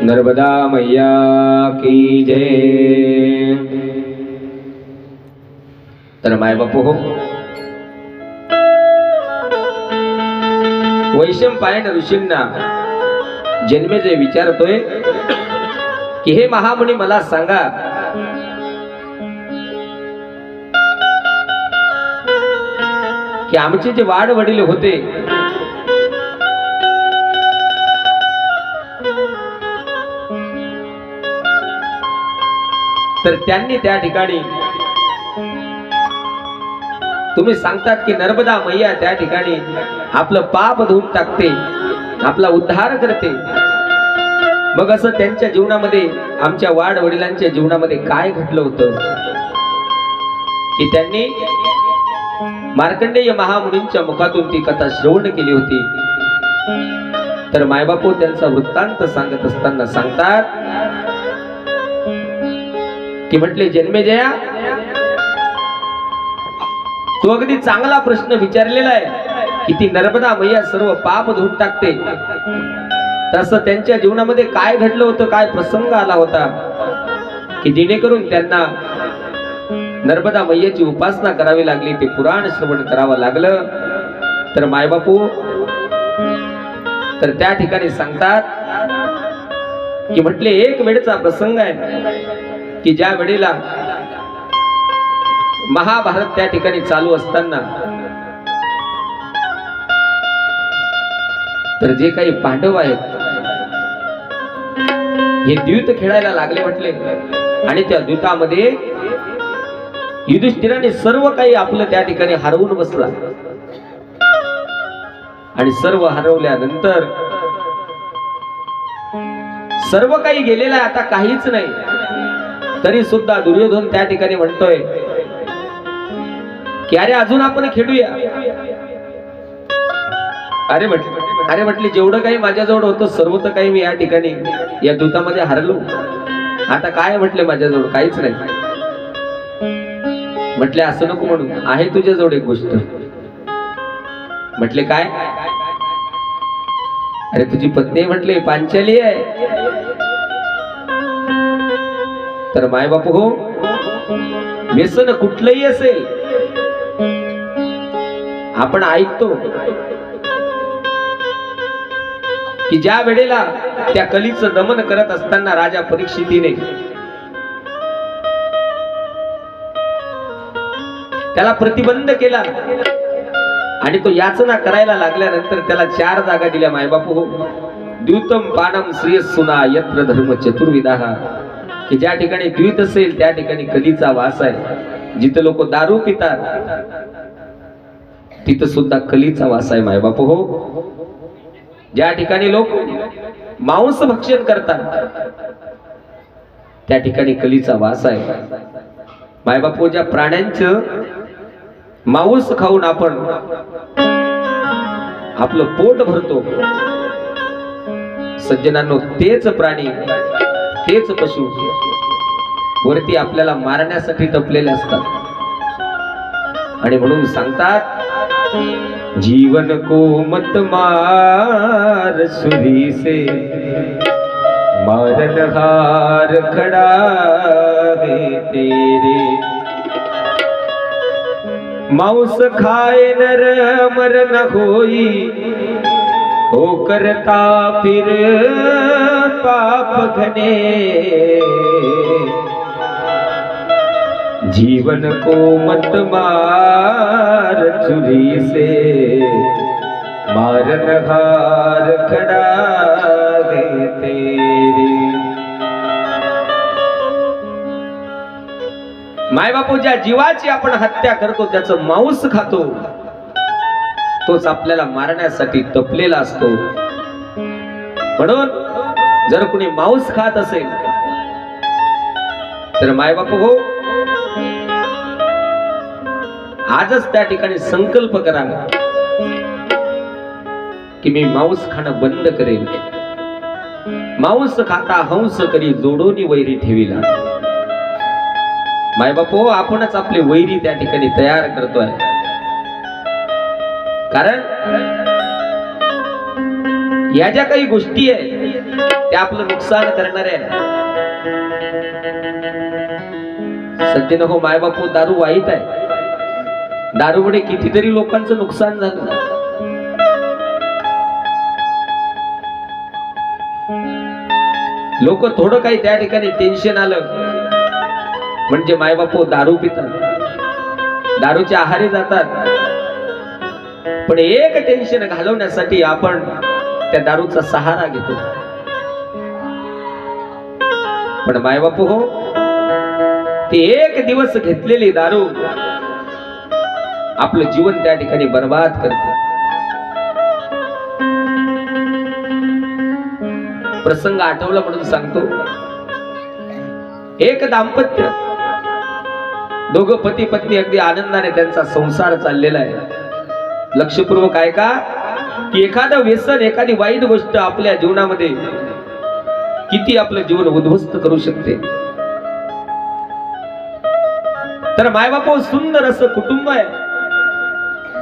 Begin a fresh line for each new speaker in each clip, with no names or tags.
नर्मदा मैया की जय। तर माय बापू हो, वैशंपायन ऋषींना जन्मेजय विचारतोय की हे महामुनी, मला सांगा की आमचे जे वाड वडील होते तर त्यांनी त्या ठिकाणी तुम्ही सांगतात की नर्मदा मैया त्या ठिकाणी आपलं पाप धुवून टाकते, आपला उद्धार करते। मग असं त्यांच्या जीवनामध्ये, आमच्या वाड वडिलांच्या जीवनामध्ये काय घडलं होतं की त्यांनी मार्कंडेय महामुनींच्या मुखातून ती कथा श्रवण केली होती। तर मायबापू त्यांचा वृत्तांत सांगत असताना सांगतात की म्हटले, जन्मेजया तू अगदी चांगला प्रश्न विचारलेला आहे की ती नर्मदा मैया सर्व पाप धुवून टाकते। तसं त्यांच्या जीवनामध्ये काय घडलं होतं, काय प्रसंग आला होता की जेणेकरून त्यांना नर्मदा मैयाची उपासना करावी लागली, ते पुराण श्रवण करावं लागलं। तर मायबापू तर त्या ठिकाणी सांगतात की म्हटले, एक वेळचा प्रसंग आहे की ज्या वेळेला महाभारत त्या ठिकाणी चालू असताना तर जे काही पांडव आहेत हे द्यूत खेळायला लागले म्हटले, आणि त्या द्यूतामध्ये युधिष्ठिराने सर्व काही आपलं त्या ठिकाणी हरवून बसला, आणि सर्व हरवल्यानंतर सर्व काही गेलेलं आहे, आता काहीच नाही। तरी सुद्धा दुर्योधन त्या ठिकाणी म्हणतोय की अरे अजून आपण खेळूया। अरे म्हटले जेवढं काही माझ्याजवळ होतं सर्व तर काही मी या ठिकाणी या दूतामध्ये हरलो, आता काय म्हटले माझ्याजवळ काहीच नाही। म्हटले असं नको म्हणून, आहे तुझ्याजवळ एक गोष्ट। म्हटले काय? अरे तुझी पत्नी म्हटले पांचाली आहे। तर मायबापू हो, व्यसन कुठलंही असेल आपण ऐकतो की ज्या वेळेला त्या कलीचं दमन करत असताना राजा परीक्षितीने त्याला प्रतिबंध केला आणि तो याचना करायला लागल्यानंतर त्याला 4 जागा दिल्या मायबापू हो। द्यूतम पानम श्रेयस्सुना यत्र धर्म चतुर्विधाः, की ज्या ठिकाणी द्यूत असेल त्या ठिकाणी कलीचा वास आहे। जिथं लोक दारू पितात तिथं सुद्धा कलीचा वास आहे मायबापू हो। ज्या ठिकाणी लोक मांस भक्षण करतात त्या ठिकाणी कलीचा वास आहे मायबापू। ज्या प्राण्यांचं मांस खाऊन आपण आपलं पोट भरतो सज्जनांनो, तेच प्राणी, तेच पशु वरती आपल्याला मारण्यासाठी टपलेले असतात। आणि म्हणून सांगतात, जीवन को मत मार सुरी से, मारनहार खड़ा है तेरे। मांस खाए नर मर न होई, हो करता फिर पाप घने। जीवन को मत मार छुरी से, मारनहार खड़ा है तेरे। मायबापू, ज्या जीवाची आपण हत्या करतो, त्याचं मांस खातो, तोच आपल्याला मारण्यासाठी तपलेला असतो। म्हणून जर कुणी मांस खात असेल तर मायबापू हो, आजच त्या ठिकाणी संकल्प करा की मी मांस खाणं बंद करेल। मांस खाता हंस करी, जोडोनी वैरी ठेविला। मायबापू, आपणच आपले वैरी त्या ठिकाणी तयार करतोय। कारण या ज्या काही गोष्टी आहे त्या आपलं नुकसान करणाऱ्या आहे. सज्जन हो, मायबापू, दारू वाईट आहे. दारूमुळे कितीतरी लोकांचं नुकसान झालं. लोक थोडं काही त्या ठिकाणी टेन्शन आलं म्हणजे मायबापू दारू पितात, दारूच्या आहारी जातात. पण एक टेन्शन घालवण्यासाठी आपण त्या दारूचा सहारा घेतो. पण मायबापू हो, ती एक दिवस घेतलेली दारू आपलं जीवन त्या ठिकाणी बर्बाद करते. प्रसंग आठवला म्हणून सांगतो. एक दाम्पत्य, दोघं पती पत्नी अगदी आनंदाने त्यांचा संसार चाललेला आहे. लक्षपूर्वक ऐका की एखादं व्यसन, एखादी वाईट गोष्ट आपल्या जीवनामध्ये किती आपलं जीवन उद्ध्वस्त करू शकते. तर मायबापू, सुंदर असं कुटुंब आहे,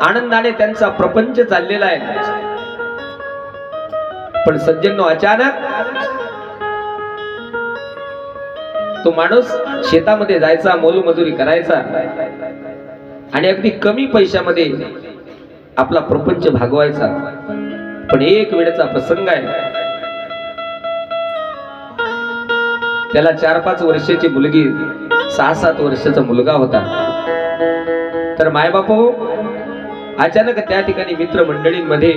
आनंदाने त्यांचा प्रपंच चाललेला आहे. पण सज्जनो, अचानक तो माणूस शेतामध्ये जायचा, मोलमजुरी करायचा आणि अगदी कमी पैशामध्ये आपला प्रपंच भागवायचा. पण एक वेळेचा प्रसंग आहे, त्याला 4-5 वर्षाची मुलगी, 6-7 वर्षाचा मुलगा होता. तर मायबापू, अचानक त्या ठिकाणी मित्रमंडळींमध्ये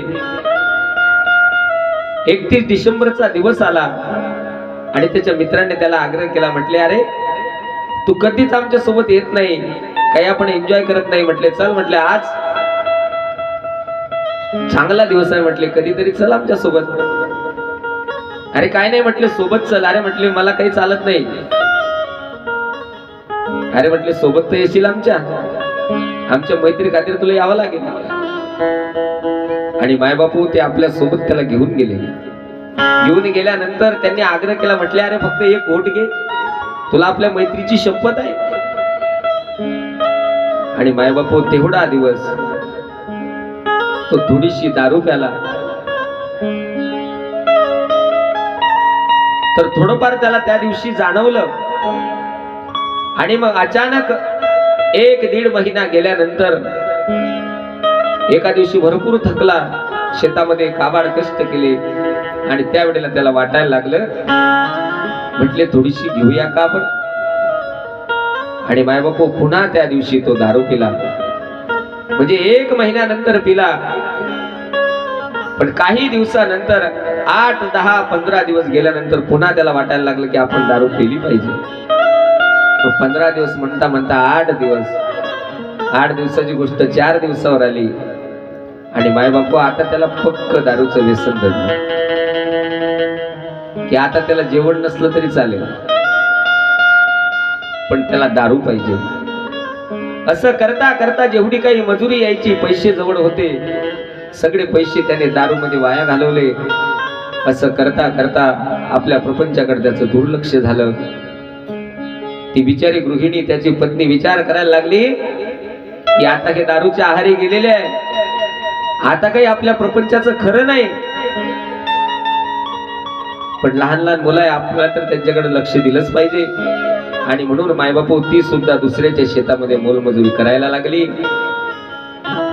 31 डिसेंबरचा दिवस आला आणि त्याच्या मित्रांनी त्याला आग्रह केला. म्हटले, अरे तू कधीच आमच्या सोबत येत नाही, काही आपण एन्जॉय करत नाही. म्हटले, चल. म्हटले, आज चांगला दिवस आहे, म्हटले कधीतरी चल आमच्या सोबत. अरे काय नाही, म्हटले सोबत चल. अरे म्हटले, मला काही चालत नाही. अरे म्हटले, सोबत तर येशील आमच्या मैत्री खातीर तुला यावं लागेल. आणि मायबापू ते आपल्या सोबत त्याला घेऊन गेले. घेऊन गेल्यानंतर त्यांनी आग्रह केला. म्हटले, अरे फक्त एक घोट घे, तुला आपल्या मैत्रीची शपथ आहे. आणि मायबापू तेवढा दिवस तो थोडीशी दारू प्याला. तर थोडंफार त्याला त्या दिवशी जाणवलं. आणि मग अचानक 1-1.5 महिना गेल्यानंतर एका दिवशी भरपूर थकला, शेतामध्ये काबाड कष्ट केले आणि त्यावेळेला त्याला वाटायला लागलं, म्हटले थोडीशी घेऊया का आपण. आणि मायबापू पुन्हा त्या दिवशी तो दारू पिला. म्हणजे 1 महिन्यानंतर पिला. पण काही दिवसानंतर 8, 10, 15 दिवस गेल्यानंतर पुन्हा त्याला वाटायला लागलं की आपण दारू पिली पाहिजे. 15 दिवस म्हणता म्हणता 8 दिवस, 8 दिवसाची गोष्ट 4 दिवसावर आली. आणि मायबापू आता त्याला पक्क दारूचं व्यसन धरलं की आता त्याला जेवण नसलं तरी चालेल, पण त्याला दारू पाहिजे. असं करता करता जेवढी काही मजुरी यायची, पैसे जवळ होते, सगळे पैसे त्याने दारूमध्ये वाया घालवले. असं करता करता आपल्या प्रपंचाकडे त्याचं दुर्लक्ष झालं. ती बिचारी गृहिणी, त्याची पत्नी विचार करायला लागली की आता हे दारूच्या आहारी गेलेले आहे, आता काही आपल्या प्रपंचाचं खरं नाही. पण लहान लहान मुलं आहे, आपल्याला तर त्यांच्याकडे लक्ष दिलंच पाहिजे. आणि म्हणून मायबापू ती सुद्धा दुसऱ्याच्या शेतामध्ये मोलमजुरी करायला लागली.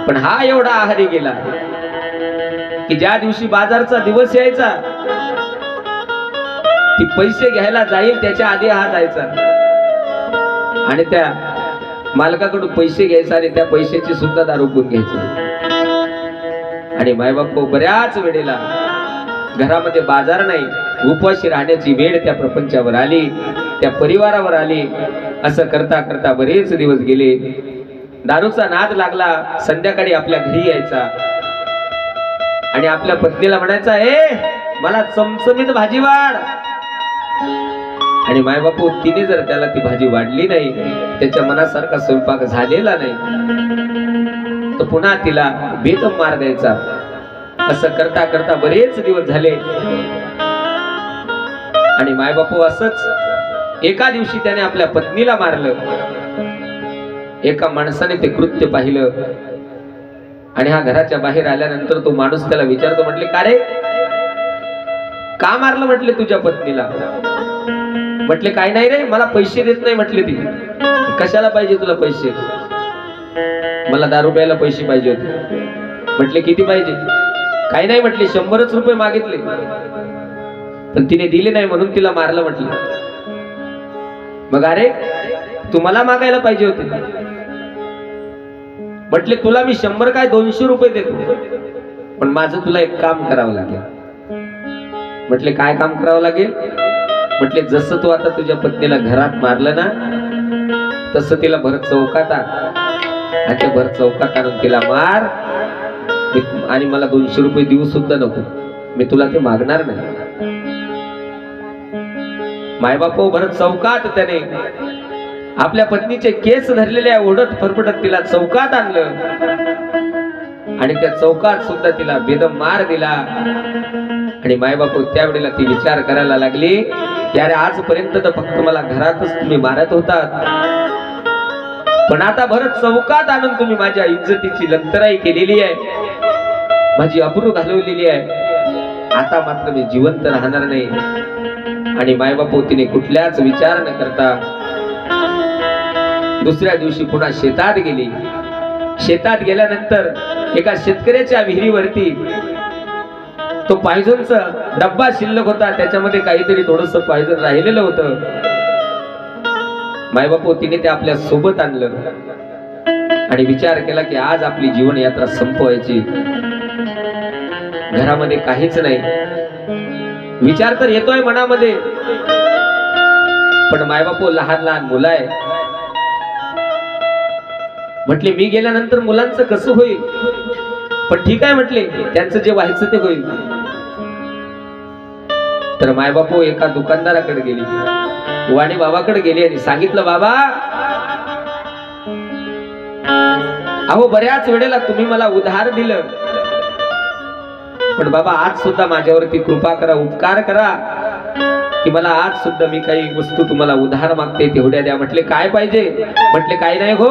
पण हा एवढा आहारी गेला की ज्या दिवशी बाजारचा दिवस यायचा, ती पैसे घ्यायला जाईल त्याच्या आधी हा जायचा आणि त्या मालकाकडून पैसे घ्यायचा आणि त्या पैशाची सुद्धा दारू पिऊन घ्यायचा. आणि मायबापू बऱ्याच वेळेला घरामध्ये बाजार नाही, उपवाशी राहण्याची वेळ त्या प्रपंचावर आली, त्या परिवारावर आली. असं करता करता बरेच दिवस गेले. दारूचा नाद लागला. संध्याकाळी आपल्या घरी यायचा आणि आपल्या पत्नीला म्हणायचा, मला चमचमीत भाजी वाढ. आणि मायबापू तिने जर त्याला ती भाजी वाढली नाही, त्याच्या मनासारखा स्वयंपाक झालेला नाही, तर पुन्हा तिला बेदम मार द्यायचा. असं करता करता बरेच दिवस झाले. आणि मायबापू असंच एका दिवशी त्याने आपल्या पत्नीला मारलं. एका माणसाने ते कृत्य पाहिलं आणि हा घराच्या बाहेर आल्यानंतर तो माणूस त्याला विचारतो, म्हटले, का रे का मारलं म्हटले तुझ्या पत्नीला? म्हटले काय नाही रे, मला पैसे देत नाही म्हटले ती. कशाला पाहिजे तुला पैसे? मला दारू प्यायला पैसे पाहिजे होते. म्हटले किती पाहिजे? काही नाही म्हटले, 100च रुपये मागितले, पण तिने दिले नाही म्हणून तिला मारलं म्हटलं. मग अरे तू मला मागायला पाहिजे होते. म्हटले तुला मी 100 काय 200 रुपये देतो, पण माझं तुला एक काम करावं लागेल. म्हटले काय काम करावं लागेल? म्हटले जसं तू आता तुझ्या पत्नीला घरात मारलं ना, तसं तिला भर चौकात आण आणि ते भर चौकात आणून तिला मार, आणि मला 200 रुपये देऊ सुद्धा नको, मी तुला ते मागणार नाही. मायबापो भर चौकात त्याने आपल्या पत्नीचे केस धरलेले ओढत फरफटत तिला चौकात आणलं, आणि त्या चौकात सुद्धा तिला बेदम मार दिला. आणि मायबापू त्यावेळेला ती विचार करायला लागली की अरे आजपर्यंत तर फक्त मला घरातच तुम्ही मारत होतात, पण आता भरत चौकात आणून तुम्ही माझ्या इज्जतीची लंतराई केलेली आहे, माझी अब्रू घालवलेली आहे. आता मात्र मी जिवंत राहणार नाही. आणि मायबापू तिने कुठल्याच विचार न करता दुसऱ्या दिवशी पुन्हा शेतात गेली. शेतात गेल्यानंतर एका शेतकऱ्याच्या विहिरीवरती तो पॉयझनचा डब्बा शिल्लक होता, त्याच्यामध्ये काहीतरी थोडंसं पॉयझन राहिलेलं होतं. मायबापू तिने ते आपल्या सोबत आणलं आणि विचार केला की आज आपली जीवन यात्रा संपवायची. घरामध्ये काहीच नाही. विचार तर येतोय मनामध्ये, पण मायबापू लहान लहान मुलं आहे. म्हटले मी गेल्यानंतर मुलांचं कसं होईल? पण ठीक आहे म्हटले, त्यांचं जे व्हायचं ते होईल. तर मायबापू एका दुकानदाराकडे गेली, वाणी बाबाकडे गेली आणि सांगितलं बाबा, अहो बऱ्याच वेळेला तुम्ही मला उधार दिलं, पण बाबा आज सुद्धा माझ्यावरती कृपा करा, उपकार करा की मला आज सुद्धा मी काही वस्तू तुम्हाला उधार मागते तेवढ्या द्या. म्हटले काय पाहिजे? म्हटले काय नाही हो,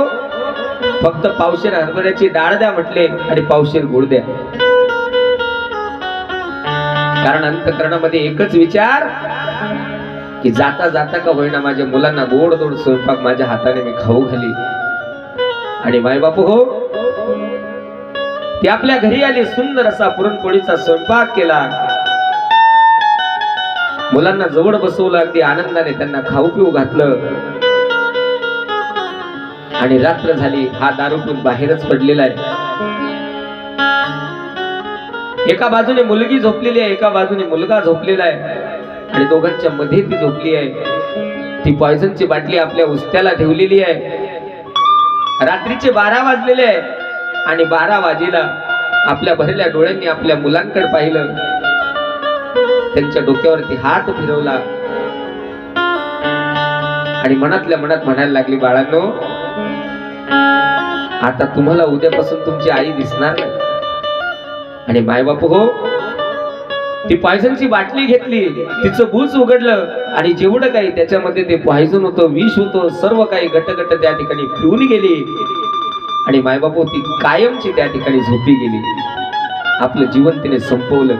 फक्त पावशेर हरभऱ्याची डाळ द्या म्हटले आणि पावशेर गुळ द्या. कारण अंतःकरणामध्ये एकच विचार की जाता जाता का होईना माझ्या मुलांना गोड गोड स्वयंपाक माझ्या हाताने मी खाऊ घाली. आणि मायबापू हो, ते आपल्या घरी आले, सुंदर असा पुरणपोळीचा स्वयंपाक केला, मुलांना जवळ बसवलं, अगदी आनंदाने त्यांना खाऊ पिऊ घातलं. आणि रात्र झाली, हा दारूतून बाहेरच पडलेला आहे. एका बाजूने मुलगी झोपलेली आहे, एका बाजूने मुलगा झोपलेला आहे, आणि दोघांच्या मध्ये ती झोपली आहे. ती पॉयझनची बाटली आपल्या उस्त्याला ठेवलेली आहे. रात्रीचे 12 वाजलेले आहे आणि 12 वाजेला आपल्या भरल्या डोळ्यांनी आपल्या मुलांकडे पाहिलं, त्यांच्या डोक्यावरती हात फिरवला आणि मनातल्या मनात म्हणायला लागली, बाळांनो आता तुम्हाला उद्यापासून तुमची आई दिसणार नाही. आणि मायबापू हो, ती पॉयझनची बाटली घेतली, तिचं बूच उघडलं आणि जेवढं काही त्याच्यामध्ये ते पॉयझन होतं, विष होतं, सर्व काही गटगट त्या ठिकाणी पिऊन गेली. आणि मायबापू ती कायमची त्या ठिकाणी झोपी गेली. आपलं जीवन तिने संपवलं.